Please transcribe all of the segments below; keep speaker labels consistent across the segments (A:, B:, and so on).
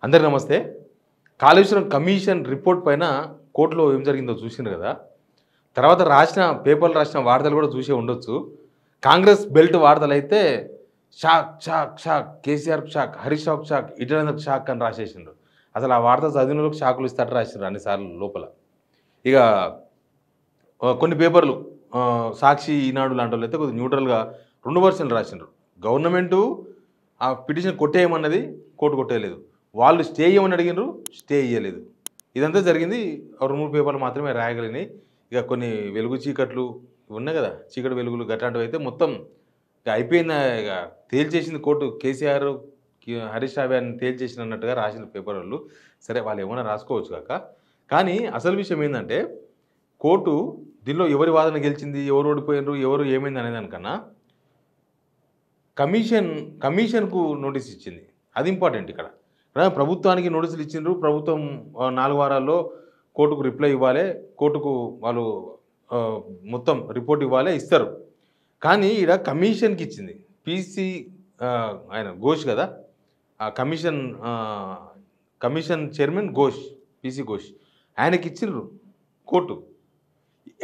A: అందరికీ నమస్తే. Kaleshwaram commission report పైన కోర్టులో ఏం జరిగిందో చూసిండ్రు కదా. తర్వాత పేపర్లు రాసిన వార్తలు కూడా చూసే ఉండొచ్చు. కాంగ్రెస్ బెల్ట్ వార్తలైతే shock shock shock, KCR shock, Harish రావుకి షాక్, ఈటెలకు షాక్ అని రాసేసిండ్రు. అసలు ఆ వార్త చదివినోళ్ళకి షాకులు ఇస్తారని రాసిండ్రు అన్నిసార్లు లోపల. ఇక కొన్ని పేపర్లు సాక్షి, ఈనాడు లాంటి వాళ్ళు అయితే కొద్దిగా న్యూట్రల్గా 2 వర్షన్లు రాసిండ్రు. గవర్నమెంటు ఆ పిటిషన్ కొట్టేయమన్నది, కోర్టు కొట్టేయలేదు. వాళ్ళు స్టే ఇవ్వమని అడిగినారు, స్టే ఇవ్వలేదు. ఇదంతా జరిగింది. 2-3 పేపర్లు మాత్రమే రాయగలిగినాయి. ఇక కొన్ని వెలుగు చీకట్లు ఉన్నాయి కదా, చీకటి వెలుగులు గట్లాంటివి అయితే మొత్తం ఇక అయిపోయిన, ఇక తేల్చేసింది కోర్టు. కేసీఆర్, హరీష్ రావు అని తేల్చేసిన అన్నట్టుగా రాసిన పేపర్ వాళ్ళు. సరే, వాళ్ళు ఏమైనా రాసుకోవచ్చు కాక, కానీ అసలు విషయం ఏంటంటే కోర్టు దీనిలో ఎవరి వాదన గెలిచింది, ఎవరు ఓడిపోయినారు, ఎవరు ఏమైంది అనే దానికన్నా కమిషన్కు నోటీస్ ఇచ్చింది. అది ఇంపార్టెంట్. ఇక్కడ ప్రభుత్వానికి నోటీసులు ఇచ్చిండ్రు. ప్రభుత్వం 4 వారాల్లో కోర్టుకు రిప్లై ఇవ్వాలి, కోర్టుకు వాళ్ళు మొత్తం రిపోర్ట్ ఇవ్వాలి, ఇస్తారు. కానీ ఇక్కడ కమిషన్కి ఇచ్చింది. పీసీ ఆయన ఘోష్ కదా, ఆ commission chairman Ghosh, PC Ghosh, ఆయనకి ఇచ్చిండ్రు కోర్టు.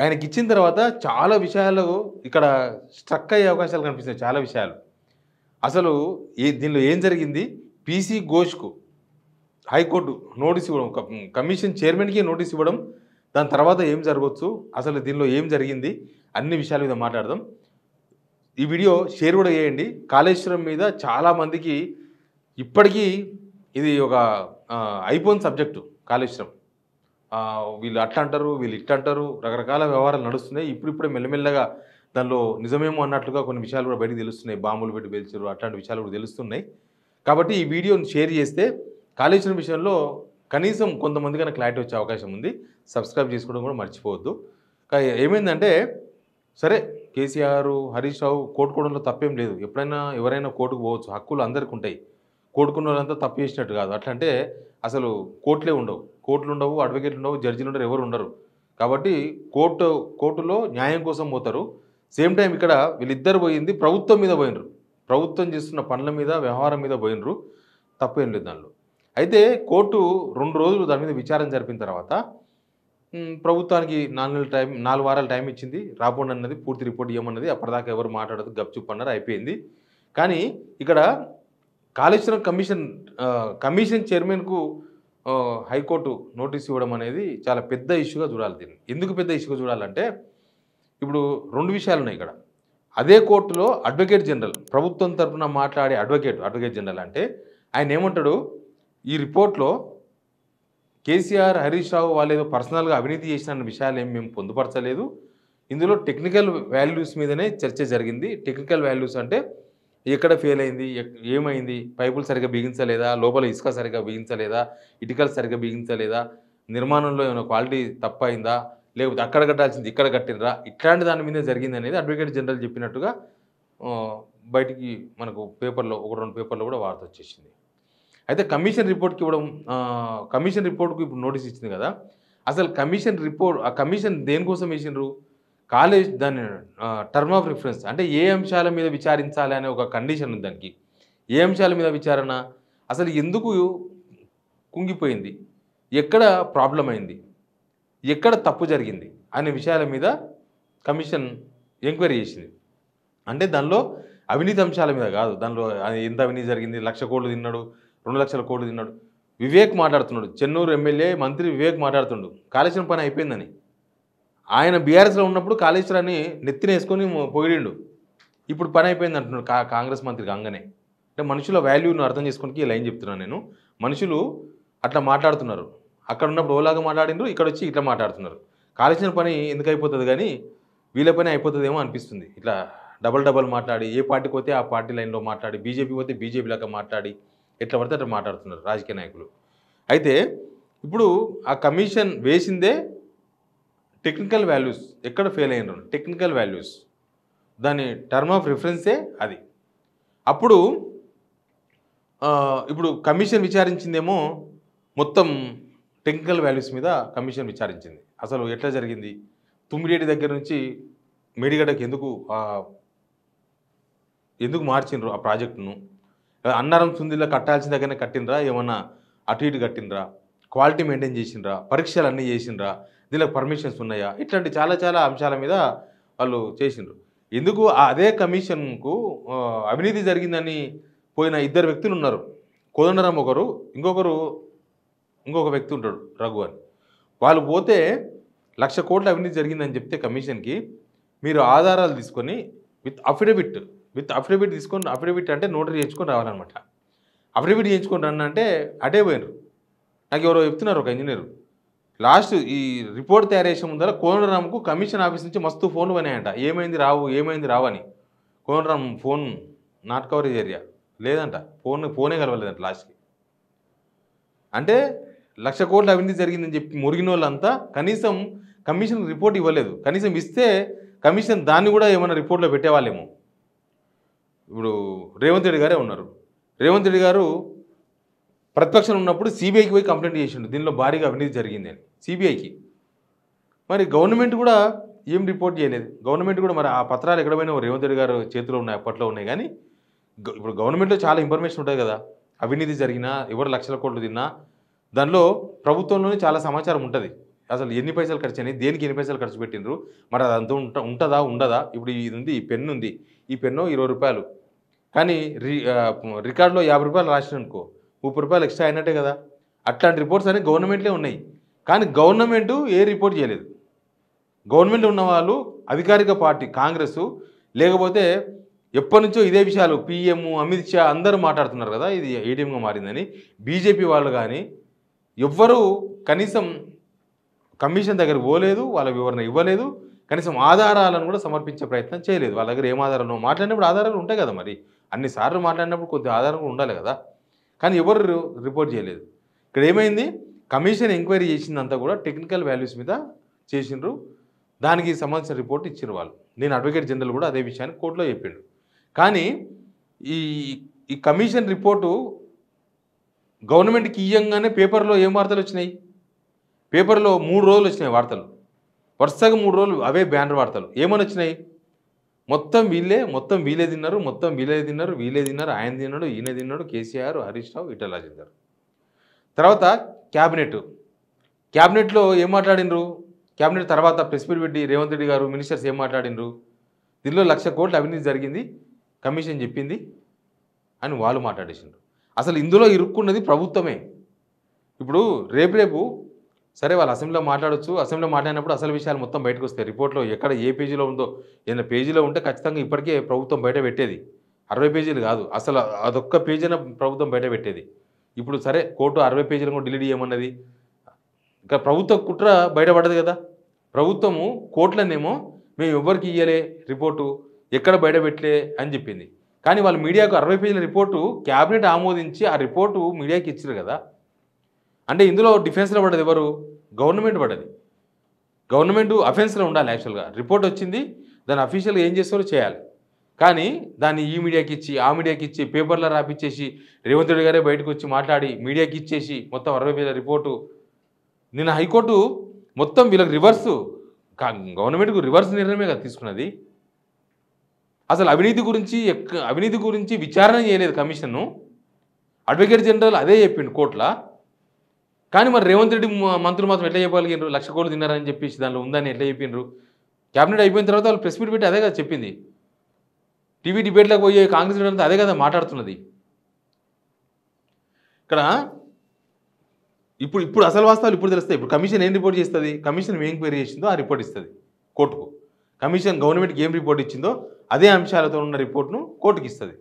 A: ఆయనకి ఇచ్చిన తర్వాత చాలా విషయాలు ఇక్కడ స్ట్రక్ అయ్యే అవకాశాలు కనిపిస్తున్నాయి. చాలా విషయాలు అసలు దీనిలో ఏం జరిగింది, పీసీ ఘోష్కు హైకోర్టు నోటీస్ ఇవ్వడం, కమిషన్ చైర్మన్కి నోటీస్ ఇవ్వడం, దాని తర్వాత ఏం జరగవచ్చు, అసలు దీనిలో ఏం జరిగింది, అన్ని విషయాల మీద మాట్లాడదాం. ఈ వీడియో షేర్ కూడా చేయండి. కాళేశ్వరం మీద చాలామందికి ఇప్పటికీ ఇది ఒక అయిపోయిన సబ్జెక్టు. కాళేశ్వరం వీళ్ళు అట్లా అంటారు, వీళ్ళు ఇట్లా అంటారు, రకరకాల వ్యవహారాలు నడుస్తున్నాయి. ఇప్పుడిప్పుడే మెల్లమెల్లగా దానిలో నిజమేమో అన్నట్లుగా కొన్ని విషయాలు కూడా బయటకు తెలుస్తున్నాయి. బాంబులు పెట్టి పేల్చారు, అట్లాంటి విషయాలు కూడా తెలుస్తున్నాయి. కాబట్టి ఈ వీడియోని షేర్ చేస్తే కాళేశ్వరం విషయంలో కనీసం కొంతమందికైనా క్లారిటీ వచ్చే అవకాశం ఉంది. సబ్స్క్రైబ్ చేసుకోవడం కూడా మర్చిపోవద్దు. ఏమైందంటే, సరే, కేసీఆర్, హరీష్ రావు కోర్టుకోవడంలో తప్పేం లేదు. ఎప్పుడైనా ఎవరైనా కోర్టుకు పోవచ్చు, హక్కులు అందరికీ ఉంటాయి. కోర్టుకున్న వాళ్ళంతా తప్పు చేసినట్టు కాదు. అట్లంటే అసలు కోర్టులే ఉండవు, కోర్టులు ఉండవు, అడ్వకేట్లు ఉండవు, జడ్జిలు ఉండరు, ఎవరు ఉండరు. కాబట్టి కోర్టులో న్యాయం కోసం పోతారు. సేమ్ టైం ఇక్కడ వీళ్ళిద్దరు పోయింది ప్రభుత్వం మీద పోయినరు, ప్రభుత్వం చేస్తున్న పనుల మీద, వ్యవహారం మీద పోయినరు. తప్పేం లేదు దానిలో. అయితే కోర్టు 2 రోజులు దాని మీద విచారణ జరిపిన తర్వాత ప్రభుత్వానికి 4 వారాల టైం ఇచ్చింది. రాపోండి అన్నది, పూర్తి రిపోర్ట్ ఇవ్వమన్నది. అప్పటిదాకా ఎవరు మాట్లాడదు, గప్చుప్ అన్నారు, అయిపోయింది. కానీ ఇక్కడ కాళేశ్వరం కమిషన్ చైర్మన్కు హైకోర్టు నోటీస్ ఇవ్వడం అనేది చాలా పెద్ద ఇష్యూగా చూడాలి. దీన్ని ఎందుకు పెద్ద ఇష్యూగా చూడాలంటే, ఇప్పుడు 2 విషయాలు ఉన్నాయి ఇక్కడ. అదే కోర్టులో అడ్వకేట్ జనరల్, ప్రభుత్వం తరఫున మాట్లాడే అడ్వకేట్ జనరల్ అంటే ఆయన ఏమంటాడు, ఈ రిపోర్ట్లో కేసీఆర్, హరీష్ రావు వాళ్ళు ఏదో పర్సనల్గా అవినీతి చేసిన విషయాలు ఏం మేము పొందుపరచలేదు. ఇందులో టెక్నికల్ వాల్యూస్ మీదనే చర్చ జరిగింది. టెక్నికల్ వాల్యూస్ అంటే ఎక్కడ ఫెయిల్ అయింది, ఏమైంది, పైపులు సరిగ్గా బిగించలేదా, లోపల ఇసుక సరిగ్గా బిగించలేదా, ఇటుకలు సరిగ్గా బిగించలేదా, నిర్మాణంలో ఏమైనా క్వాలిటీ తప్పైందా, లేకపోతే అక్కడ కట్టాల్సింది ఇక్కడ కట్టినరా, ఇట్లాంటి దాని మీదే జరిగింది అనేది అడ్వకేట్ జనరల్ చెప్పినట్టుగా బయటికి మనకు పేపర్లో 1-2 పేపర్లో కూడా వార్త వచ్చేసింది. అయితే కమిషన్ రిపోర్ట్కు ఇప్పుడు నోటీస్ ఇచ్చింది కదా. అసలు ఆ కమిషన్ దేనికోసం వేసిండ్రు, దాని టర్మ్ ఆఫ్ రిఫరెన్స్ అంటే ఏ అంశాల మీద విచారించాలి అనే ఒక కండిషన్ ఉంది దానికి. ఏ అంశాల మీద విచారణ, అసలు ఎందుకు కుంగిపోయింది, ఎక్కడ ప్రాబ్లం అయింది, ఎక్కడ తప్పు జరిగింది అనే విషయాల మీద కమిషన్ ఎంక్వైరీ చేసింది. అంటే దానిలో అవినీతి అంశాల మీద కాదు. దానిలో ఎంత అవినీతి జరిగింది, 1,00,000 కోట్లు తిన్నాడు, 2,00,000 కోట్లు తిన్నాడు, వివేక్ మాట్లాడుతున్నాడు, చెన్నూరు ఎమ్మెల్యే మంత్రి వివేక్ మాట్లాడుతుండు కాళేశ్వరం పని అయిపోయిందని. ఆయన బీఆర్ఎస్లో ఉన్నప్పుడు కాళేశ్వరాన్ని నెత్తినేసుకొని పొగిడిండు. ఇప్పుడు పని అయిపోయింది అంటున్నాడు కాంగ్రెస్ మంత్రి కాగానే. అంటే మనుషుల వాల్యూను అర్థం చేసుకోవడానికి ఈ లైన్ చెప్తున్నాను నేను. మనుషులు అట్లా మాట్లాడుతున్నారు. అక్కడ ఉన్నప్పుడు ఓలాగా మాట్లాడినారు, ఇక్కడ వచ్చి ఇట్లా మాట్లాడుతున్నారు. కాళేశ్వరం పని ఎందుకు అయిపోతుంది, కానీ వీళ్ళ పని అయిపోతుందేమో అనిపిస్తుంది. ఇట్లా డబల్ మాట్లాడి, ఏ పార్టీకి పోతే ఆ పార్టీ లైన్లో మాట్లాడి, బీజేపీ పోతే బీజేపీ లాగా మాట్లాడి, ఎట్లా పడితే అట్లా మాట్లాడుతున్నారు రాజకీయ నాయకులు. అయితే ఇప్పుడు ఆ కమిషన్ వేసిందే టెక్నికల్ వాల్యూస్, ఎక్కడ ఫెయిల్ అయినారు టెక్నికల్ వాల్యూస్, దాని టర్మ్ ఆఫ్ రిఫరెన్సే అది. అప్పుడు ఇప్పుడు కమిషన్ విచారించిందేమో మొత్తం టెక్నికల్ వాల్యూస్ మీద కమిషన్ విచారించింది. అసలు ఎట్లా జరిగింది, తుమ్మిరేటి దగ్గర నుంచి మేడిగడ్డకి ఎందుకు మార్చిండ్రు ఆ ప్రాజెక్టును, అన్నారం సుందిలో కట్టాల్సిన దగ్గరనే కట్టినరా, ఏమన్నా అటు ఇటు కట్టినరా, క్వాలిటీ మెయింటైన్ చేసిండ్రా, పరీక్షలు అన్నీ చేసిండ్రా, దీనికి పర్మిషన్స్ ఉన్నాయా, ఇట్లాంటి చాలా చాలా అంశాల మీద వాళ్ళు చేసిండ్రు. ఎందుకు అదే కమిషన్కు అవినీతి జరిగిందని పోయిన ఇద్దరు వ్యక్తులు ఉన్నారు. కోదండరాం ఒకరు, ఇంకొక వ్యక్తి ఉంటాడు రఘు అని. వాళ్ళు పోతే 1,00,000 కోట్ల అవినీతి జరిగిందని చెప్తే కమిషన్కి మీరు ఆధారాలు తీసుకొని విత్ అఫిడవిట్ తీసుకొని, అఫిడవిట్ అంటే నోటరీ చేయించుకొని రావాలన్నమాట. అఫిడవిట్ చేయించుకొని రన్ అంటే అటే పోయినరు. నాకు ఎవరో చెప్తున్నారు ఒక ఇంజనీరు, లాస్ట్ ఈ రిపోర్ట్ తయారు చేసే ముందర కోదండరాంకు కమిషన్ ఆఫీస్ నుంచి మస్తు ఫోన్లు పోయినాయంట. ఏమైంది రావు అని. Kodandaram phone not coverage area లేదంట, ఫోనే కలవలేదంట లాస్ట్కి. అంటే 1,00,000 కోట్ల అవినీతి జరిగిందని చెప్పి మురిగిన వాళ్ళంతా కనీసం కమిషన్ రిపోర్ట్ ఇవ్వలేదు. కనీసం ఇస్తే కమిషన్ దాన్ని కూడా ఏమైనా రిపోర్ట్లో పెట్టేవాళ్ళేమో. ఇప్పుడు రేవంత్ రెడ్డి గారే ఉన్నారు. రేవంత్ రెడ్డి గారు ప్రతిపక్షం ఉన్నప్పుడు సిబిఐకి పోయి కంప్లైంట్ చేసిండు, దీనిలో భారీగా అవినీతి జరిగింది అని సిబిఐకి. మరి గవర్నమెంట్ కూడా ఏం రిపోర్ట్ చేయలేదు. గవర్నమెంట్ కూడా మరి ఆ పత్రాలు ఎక్కడ పోయినా రేవంత్ రెడ్డి గారు చేతిలో ఉన్నాయి, అప్పట్లో ఉన్నాయి. కానీ ఇప్పుడు గవర్నమెంట్లో చాలా ఇన్ఫర్మేషన్ ఉంటుంది కదా, అవినీతి జరిగినా, ఎవరు 1,00,000 కోట్లు తిన్నా దానిలో ప్రభుత్వంలోనే చాలా సమాచారం ఉంటుంది. అసలు ఎన్ని పైసలు ఖర్చు అయినాయి, దేనికి ఎన్ని పైసలు ఖర్చు పెట్టినరు, మరి అదంతా ఉంటుందా ఉండదా. ఇప్పుడు ఇది ఉంది, ఈ పెన్ను ఉంది, ఈ పెన్ను 20 రూపాయలు, కానీ రికార్డులో 50 రూపాయలు రాసిన అనుకో 30 రూపాయలు ఎక్స్ట్రా అయినట్టే కదా. అట్లాంటి రిపోర్ట్స్ అన్నీ గవర్నమెంట్లే ఉన్నాయి. కానీ గవర్నమెంట్ ఏ రిపోర్ట్ చేయలేదు. గవర్నమెంట్ ఉన్న వాళ్ళు అధికారిక పార్టీ కాంగ్రెస్, లేకపోతే ఎప్పటి నుంచో ఇదే విషయాలు పీఎం అమిత్ షా అందరూ మాట్లాడుతున్నారు కదా, ఇది ఏటీఎంగా మారిందని. బీజేపీ వాళ్ళు కానీ ఎవ్వరూ కనీసం కమిషన్ దగ్గర పోలేదు, వాళ్ళ వివరణ ఇవ్వలేదు, కనీసం ఆధారాలను కూడా సమర్పించే ప్రయత్నం చేయలేదు. వాళ్ళ దగ్గర ఏం ఆధారాలు మాట్లాడినప్పుడు ఆధారాలు ఉంటాయి కదా, మరి అన్నిసార్లు మాట్లాడినప్పుడు కొద్ది ఆధారం కూడా ఉండాలి కదా. కానీ ఎవరు రిపోర్ట్ చేయలేదు. ఇక్కడ ఏమైంది, కమిషన్ ఎంక్వైరీ చేసిందంతా కూడా టెక్నికల్ వాల్యూస్ మీద చేసిండ్రు. దానికి సంబంధించిన రిపోర్ట్ ఇచ్చిన వాళ్ళు. నేను అడ్వకేట్ జనరల్ కూడా అదే విషయాన్ని కోర్టులో చెప్పిండు. కానీ ఈ కమిషన్ రిపోర్టు గవర్నమెంట్కి ఇయ్యంగానే పేపర్లో ఏం వార్తలు వచ్చినాయి, పేపర్లో 3 రోజులు వచ్చినాయి వార్తలు, వరుసగా 3 రోజులు అవే బ్యానర్ వార్తలు. ఏమని వచ్చినాయి, మొత్తం వీళ్ళే తిన్నారు, ఆయన తిన్నాడు, ఈయన తిన్నాడు, కేసీఆర్, హరీష్ రావు, ఈటెల రాజేందర్. తర్వాత క్యాబినెట్లో ఏం మాట్లాడినరు, క్యాబినెట్ తర్వాత ప్రెస్ మీట్ పెట్టి రేవంత్ రెడ్డి గారు మినిస్టర్స్ ఏం మాట్లాడినరు, దీనిలో 1,00,000 కోట్ల అవినీతి జరిగింది, కమిషన్ చెప్పింది అని వాళ్ళు మాట్లాడేసిండ్రు. అసలు ఇందులో ఇరుక్కున్నది ప్రభుత్వమే. ఇప్పుడు రేపు సరే వాళ్ళు అసెంబ్లీలో మాట్లాడచ్చు, అసెంబ్లీలో మాట్లాడినప్పుడు అసలు విషయాలు మొత్తం బయటకు వస్తాయి. రిపోర్ట్లో ఎక్కడ ఏ పేజీలో ఉందో, ఏదైనా పేజీలో ఉంటే ఖచ్చితంగా ఇప్పటికే ప్రభుత్వం బయట పెట్టేది. 60 పేజీలు కాదు, అసలు అదొక్క పేజీన ప్రభుత్వం బయట పెట్టేది. ఇప్పుడు సరే కోర్టు 60 పేజీలు కూడా డిలీట్ చేయమన్నది. ఇంకా ప్రభుత్వ కుట్ర బయటపడదు కదా. ప్రభుత్వము కోర్టులనేమో మేము ఎవరికి ఇయ్యలే రిపోర్టు, ఎక్కడ బయట పెట్టలే అని చెప్పింది. కానీ వాళ్ళు మీడియాకు 60 పేజీల రిపోర్టు క్యాబినెట్ ఆమోదించి ఆ రిపోర్టు మీడియాకి ఇచ్చారు కదా. అంటే ఇందులో డిఫెన్స్లో పడ్డది ఎవరు, గవర్నమెంట్ పడ్డది. గవర్నమెంట్ అఫెన్స్లో ఉండాలి. యాక్చువల్గా రిపోర్ట్ వచ్చింది, దాన్ని అఫీషియల్గా ఏం చేస్తారో చేయాలి. కానీ దాన్ని ఈ మీడియాకి ఇచ్చి ఆ మీడియాకి ఇచ్చి పేపర్లో రాపిచ్చేసి రేవంత్ రెడ్డి గారే బయటకు వచ్చి మాట్లాడి మీడియాకి ఇచ్చేసి మొత్తం 60 పేజీల రిపోర్టు. నిన్న హైకోర్టు మొత్తం వీళ్ళకి రివర్సు, గవర్నమెంట్కు రివర్స్ నిర్ణయమే కదా తీసుకున్నది. అసలు అవినీతి గురించి విచారణ చేయలేదు కమిషన్ను. అడ్వకేట్ జనరల్ అదే చెప్పిండు కోర్టులో. కానీ మరి రేవంత్ రెడ్డి మంత్రులు మాత్రం ఎట్లా చెప్పగలిగినారు, 1,00,000 కోట్లు తిన్నారని చెప్పేసి దానిలో ఉందని ఎట్లా చెప్పిండ్రు. క్యాబినెట్ అయిపోయిన తర్వాత వాళ్ళు ప్రెస్ మీట్ పెట్టి అదే కదా చెప్పింది. టీవీ డిబేట్లోకి పోయే కాంగ్రెస్ లీడర్ అదే కదా మాట్లాడుతున్నది. ఇక్కడ ఇప్పుడు అసలు వాస్తవాలు ఇప్పుడు తెలుస్తాయి. ఇప్పుడు కమిషన్ ఏం రిపోర్ట్ చేస్తుంది, కమిషన్ ఏం క్వైరీ చేసిందో ఆ రిపోర్ట్ ఇస్తుంది కోర్టుకు. కమిషన్ గవర్నమెంట్కి ఏం రిపోర్ట్ ఇచ్చిందో అదే అంశాలతో ఉన్న రిపోర్ట్ను కోర్టుకి ఇస్తుంది.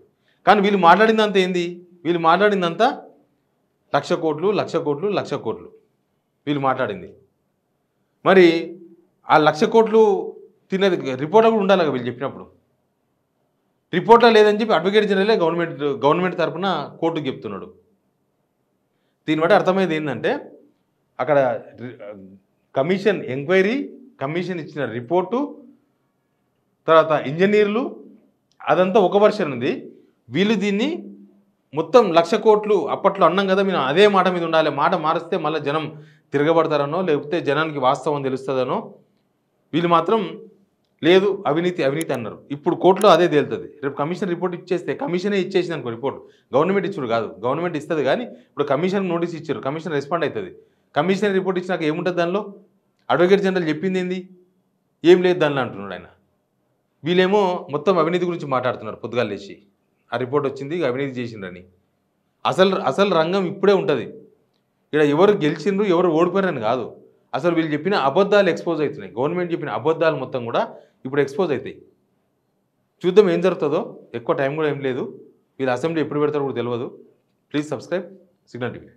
A: కానీ వీళ్ళు మాట్లాడిందంతా ఏంది, వీళ్ళు మాట్లాడిందంతా 1,00,000 కోట్లు వీళ్ళు మాట్లాడింది. మరి ఆ 1,00,000 కోట్లు తినేది రిపోర్ట్లో కూడా ఉండాలి వీళ్ళు చెప్పినప్పుడు. రిపోర్ట్లో లేదని చెప్పి అడ్వకేట్ జనరలే గవర్నమెంట్ తరఫున కోర్టుకు చెప్తున్నాడు. దీన్ని బట్టి అర్థమైంది ఏంటంటే అక్కడ కమిషన్ ఎంక్వైరీ, కమిషన్ ఇచ్చిన రిపోర్టు, తర్వాత ఇంజనీర్లు, అదంతా ఒక వర్షన్ ఉంది. వీళ్ళు దీన్ని మొత్తం 1,00,000 కోట్లు అప్పట్లో అన్నాం కదా, మేము అదే మాట మీద ఉండాలి, మాట మారిస్తే మళ్ళీ జనం తిరగబడతారనో లేకపోతే జనానికి వాస్తవం తెలుస్తుందనో వీళ్ళు మాత్రం లేదు అవినీతి అవినీతి అన్నారు. ఇప్పుడు కోర్టులో అదే తేలుతుంది. రేపు కమిషన్ రిపోర్ట్ ఇచ్చేస్తే కమిషనే ఇచ్చేసింది అనుకో రిపోర్ట్. గవర్నమెంట్ ఇచ్చుడు కాదు. గవర్నమెంట్ ఇస్తది కానీ ఇప్పుడు కమిషన్ నోటీస్ ఇచ్చారు. కమిషన్ రెస్పాండ్ అవుతుంది. కమిషన్ రిపోర్ట్ ఇచ్చినాక ఏముంటుంది దానిలో? అడ్వకేట్ జనరల్ చెప్పింది ఏంది? ఏం లేదు దానిలో అంటున్నాడు ఆయన. వీళ్ళేమో మొత్తం అవినీతి గురించి మాట్లాడుతున్నారు పొద్దుగాల లేచి. ఆ రిపోర్ట్ వచ్చింది అవినీతి చేసిండ్రని. అసలు రంగం ఇప్పుడే ఉంటుంది. ఇక్కడ ఎవరు గెలిచిండ్రు ఎవరు ఓడిపోయారని కాదు. అసలు వీళ్ళు చెప్పిన అబద్ధాలు ఎక్స్పోజ్ అవుతున్నాయి. గవర్నమెంట్ చెప్పిన అబద్ధాలు మొత్తం కూడా ఇప్పుడు ఎక్స్పోజ్ అవుతాయి. చూద్దాం ఏం జరుగుతుందో. ఎక్కువ టైం కూడా ఏం లేదు. వీళ్ళు అసెంబ్లీ ఎప్పుడు పెడతారో కూడా తెలియదు. Please subscribe signal TV.